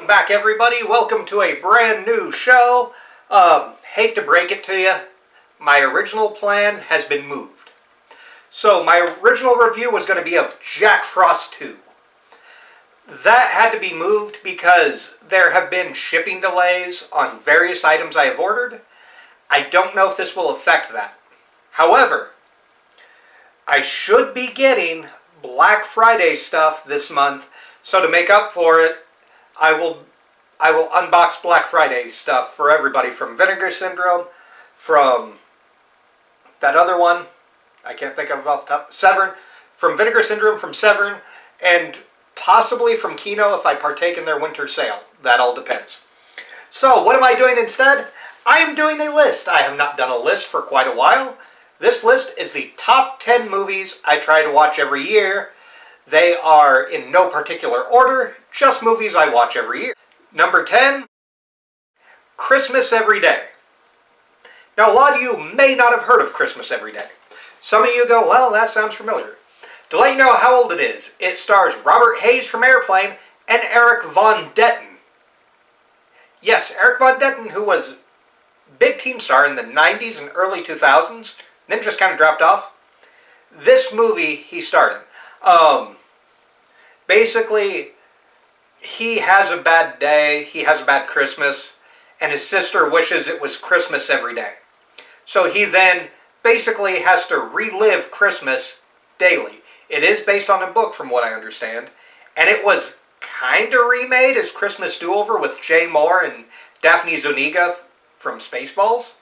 Back, everybody. Welcome to a brand new show. Hate to break it to you, my original plan has been moved. So my original review was going to be of Jack Frost 2. That had to be moved because there have been shipping delays on various items I have ordered. I don't know if this will affect that. However, I should be getting Black Friday stuff this month, so to make up for it, I will unbox Black Friday stuff for everybody, from Vinegar Syndrome, from that other one, I can't think of off the top, Severn, from Vinegar Syndrome, from Severn, and possibly from Kino if I partake in their winter sale. That all depends. So what am I doing instead? I am doing a list. I have not done a list for quite a while. This list is the top 10 movies I try to watch every year. They are in no particular order, just movies I watch every year. Number 10, Christmas Every Day. Now, a lot of you may not have heard of Christmas Every Day. Some of you go, well, that sounds familiar. To let you know how old it is, it stars Robert Hayes from Airplane and Eric Von Detten. Yes, Eric Von Detten, who was a big teen star in the 90s and early 2000s, then just kind of dropped off. This movie he starred in. Basically, he has a bad day, he has a bad Christmas, and his sister wishes it was Christmas every day. So he then basically has to relive Christmas daily. It is based on a book, from what I understand, and it was kind of remade as Christmas Do-Over with Jay Moore and Daphne Zuniga from Spaceballs.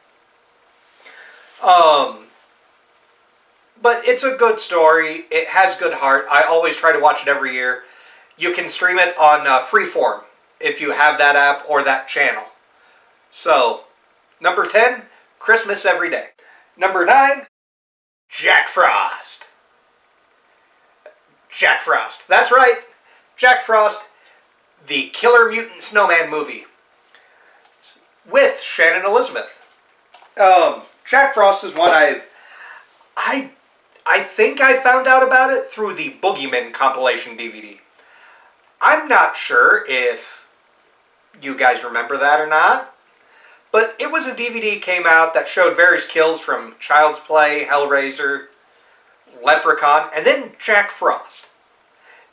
But it's a good story. It has good heart. I always try to watch it every year. You can stream it on Freeform if you have that app or that channel. So, number 10, Christmas Every Day. Number 9, Jack Frost. Jack Frost. That's right. Jack Frost, the Killer Mutant Snowman movie with Shannon Elizabeth. Jack Frost is one I think I found out about it through the Boogeyman compilation DVD. I'm not sure if you guys remember that or not, but it was a DVD came out that showed various kills from Child's Play, Hellraiser, Leprechaun, and then Jack Frost.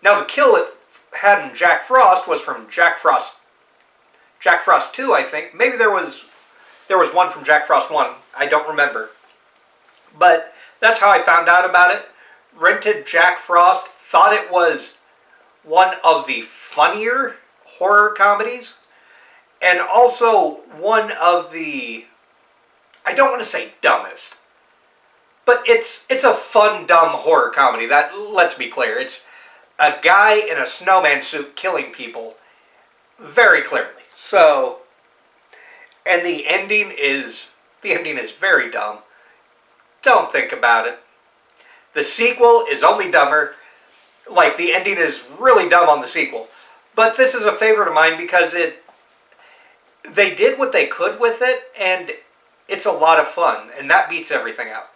Now the kill it had in Jack Frost was from Jack Frost 2, I think. Maybe there was one from Jack Frost 1. I don't remember. But that's how I found out about it. Rented Jack Frost, thought it was one of the funnier horror comedies, and also one of the, I don't want to say dumbest, but it's a fun, dumb horror comedy. That, let's be clear, it's a guy in a snowman suit killing people very clearly. So, and the ending is very dumb. Don't think about it. The sequel is only dumber. Like, the ending is really dumb on the sequel. But this is a favorite of mine because they did what they could with it, and it's a lot of fun, and that beats everything out.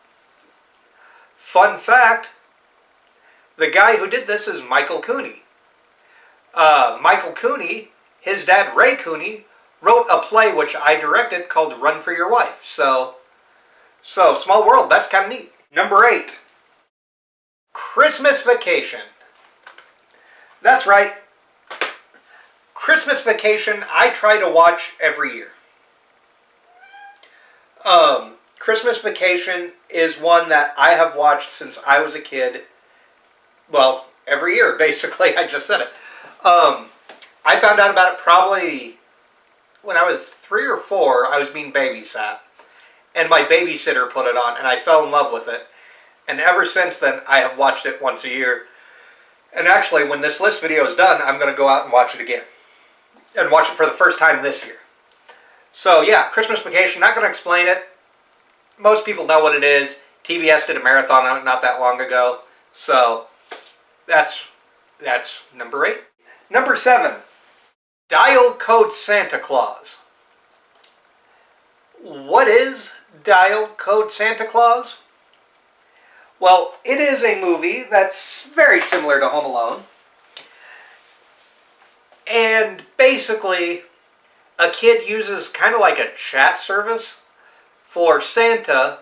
Fun fact, the guy who did this is Michael Cooney. Michael Cooney, his dad Ray Cooney, wrote a play which I directed called Run for Your Wife. So small world, that's kind of neat. Number 8, Christmas Vacation. That's right. Christmas Vacation, I try to watch every year. Christmas Vacation is one that I have watched since I was a kid. Well, every year, basically. I just said it. I found out about it probably when I was 3 or 4. I was being babysat. And my babysitter put it on, and I fell in love with it. And ever since then, I have watched it once a year. And actually, when this list video is done, I'm going to go out and watch it again. And watch it for the first time this year. So yeah, Christmas Vacation, not going to explain it. Most people know what it is. TBS did a marathon on it not that long ago. So, that's number 8. Number 7, Dial Code Santa Claus. What is Dial Code Santa Claus? Well, it is a movie that's very similar to Home Alone. And basically, a kid uses kind of like a chat service for Santa,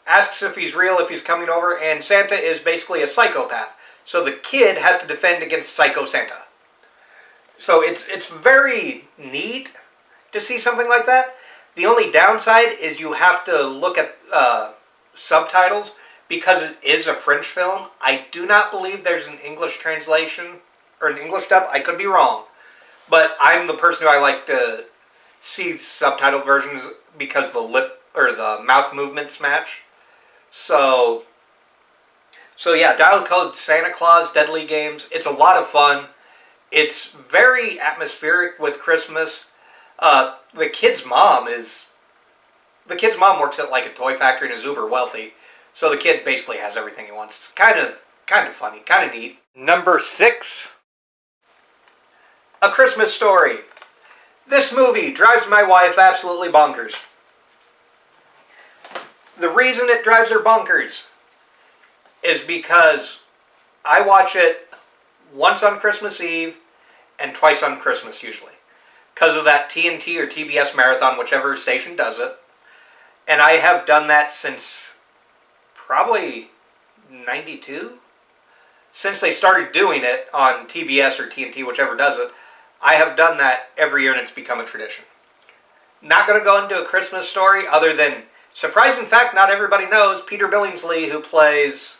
asks if he's real, if he's coming over, and Santa is basically a psychopath. So the kid has to defend against Psycho Santa. So it's very neat to see something like that. The only downside is you have to look at subtitles because it is a French film. I do not believe there's an English translation or an English dub. I could be wrong. But I'm the person who I like to see subtitled versions because the lip or the mouth movements match. So yeah, Dial Code Santa Claus Deadly Games. It's a lot of fun. It's very atmospheric with Christmas. The kid's mom works at like a toy factory and is uber wealthy. So the kid basically has everything he wants. It's kind of funny, kind of neat. Number 6. A Christmas Story. This movie drives my wife absolutely bonkers. The reason it drives her bonkers is because I watch it once on Christmas Eve and twice on Christmas usually. Because of that TNT or TBS marathon, whichever station does it. And I have done that since probably 92? Since they started doing it on TBS or TNT, whichever does it, I have done that every year and it's become a tradition. Not going to go into a Christmas story other than, surprising fact not everybody knows, Peter Billingsley, who plays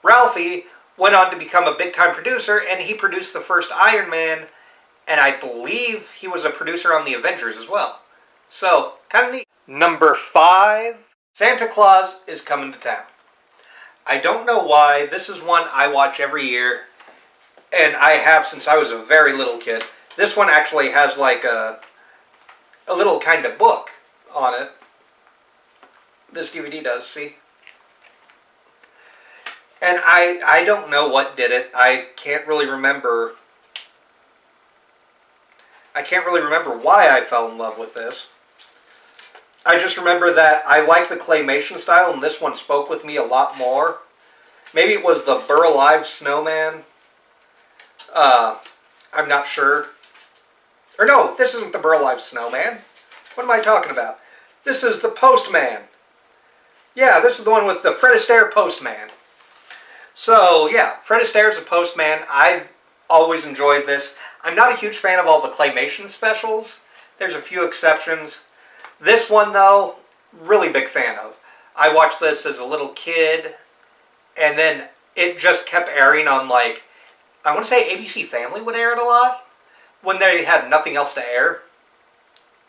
Ralphie, went on to become a big-time producer, and he produced the first Iron Man, and I believe he was a producer on the Avengers as well. So, kind of neat. Number 5, Santa Claus is Coming to Town. I don't know why. This is one I watch every year, and I have since I was a very little kid. This one actually has like a little kind of book on it. This DVD does, see? And I don't know what did it. I can't really remember why I fell in love with this. I just remember that I like the claymation style, and this one spoke with me a lot more. Maybe it was the Burl Ives Snowman. I'm not sure. Or no, this isn't the Burl Ives Snowman. What am I talking about? This is the Postman. Yeah, this is the one with the Fred Astaire Postman. So, yeah, Fred Astaire is a Postman. I've always enjoyed this. I'm not a huge fan of all the claymation specials. There's a few exceptions. This one, though, really big fan of. I watched this as a little kid, and then it just kept airing on, like, I want to say ABC Family would air it a lot when they had nothing else to air.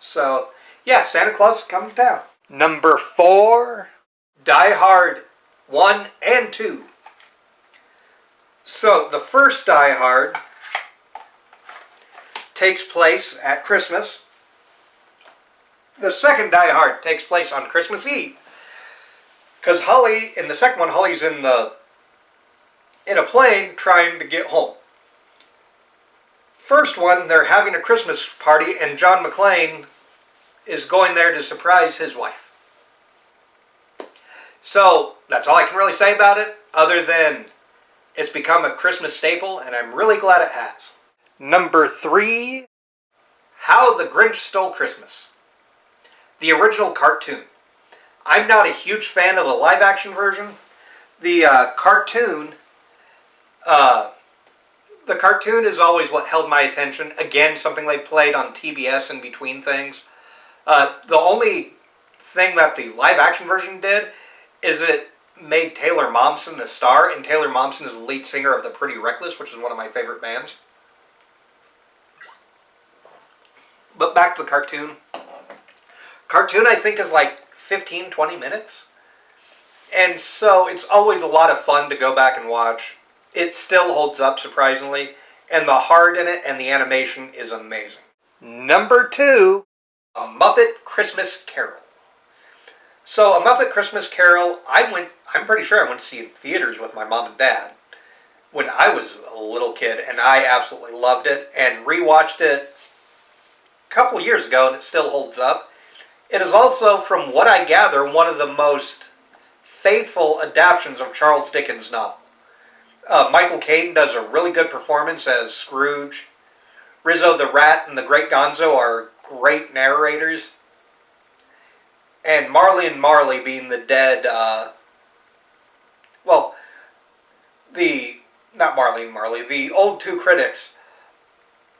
So, yeah, Santa Claus is Coming to Town. Number 4, Die Hard 1 and 2. So, the first Die Hard takes place at Christmas. The second Die Hard takes place on Christmas Eve. Because Holly, in the second one, Holly's in a plane trying to get home. First one, they're having a Christmas party, and John McClane is going there to surprise his wife. So, that's all I can really say about it, other than it's become a Christmas staple, and I'm really glad it has. Number 3, How the Grinch Stole Christmas. The original cartoon. I'm not a huge fan of the live-action version. The cartoon is always what held my attention. Again, something they played on TBS in between things. The only thing that the live-action version did is it made Taylor Momsen a star, and Taylor Momsen is the lead singer of The Pretty Reckless, which is one of my favorite bands. But back to the cartoon. Cartoon, I think, is like 15, 20 minutes. And so it's always a lot of fun to go back and watch. It still holds up, surprisingly. And the heart in it and the animation is amazing. Number 2, A Muppet Christmas Carol. So, A Muppet Christmas Carol, I'm pretty sure I went to see it in theaters with my mom and dad when I was a little kid, and I absolutely loved it, and rewatched it a couple years ago, and it still holds up. It is also, from what I gather, one of the most faithful adaptations of Charles Dickens' novel. Michael Caine does a really good performance as Scrooge. Rizzo the Rat and the Great Gonzo are great narrators. And Marley and Marley being the dead, not Marley and Marley, the old two critics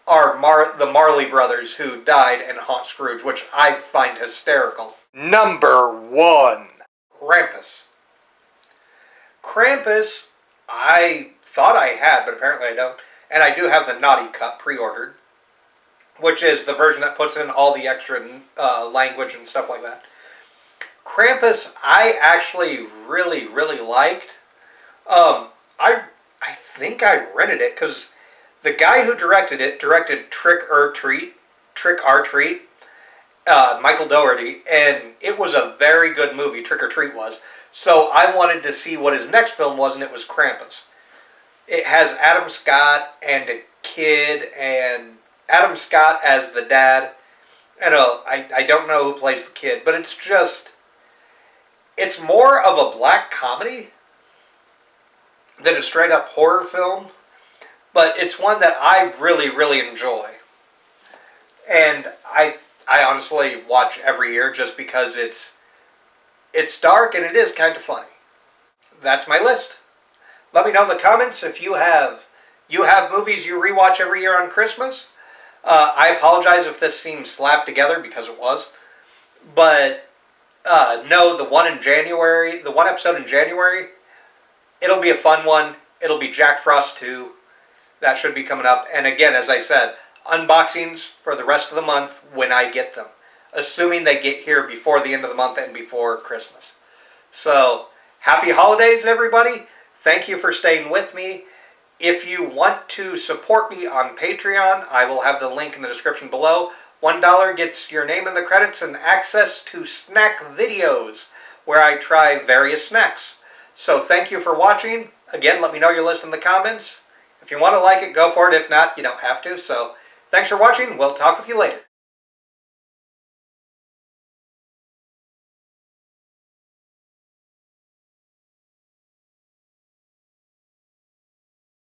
are the Marley brothers who died and haunt Scrooge, which I find hysterical. Number 1. Krampus. Krampus, I thought I had, but apparently I don't. And I do have the Naughty Cut pre-ordered, which is the version that puts in all the extra language and stuff like that. Krampus, I actually really, really liked. I think I rented it because the guy who directed it directed Trick or Treat, Michael Dougherty, and it was a very good movie, Trick or Treat was. So I wanted to see what his next film was, and it was Krampus. It has Adam Scott and a kid, and Adam Scott as the dad. And I don't know who plays the kid, but it's more of a black comedy than a straight up horror film. But it's one that I really, really enjoy. And I honestly watch every year just because it's dark and it is kind of funny. That's my list. Let me know in the comments if you have movies you rewatch every year on Christmas. I apologize if this seems slapped together because it was. But no, the one episode in January, it'll be a fun one. It'll be Jack Frost 2. That should be coming up. And again, as I said, unboxings for the rest of the month when I get them. Assuming they get here before the end of the month and before Christmas. So, happy holidays, everybody. Thank you for staying with me. If you want to support me on Patreon, I will have the link in the description below. $1 gets your name in the credits and access to snack videos where I try various snacks. So thank you for watching. Again, let me know your list in the comments. If you want to like it, go for it. If not, you don't have to. So thanks for watching. We'll talk with you later.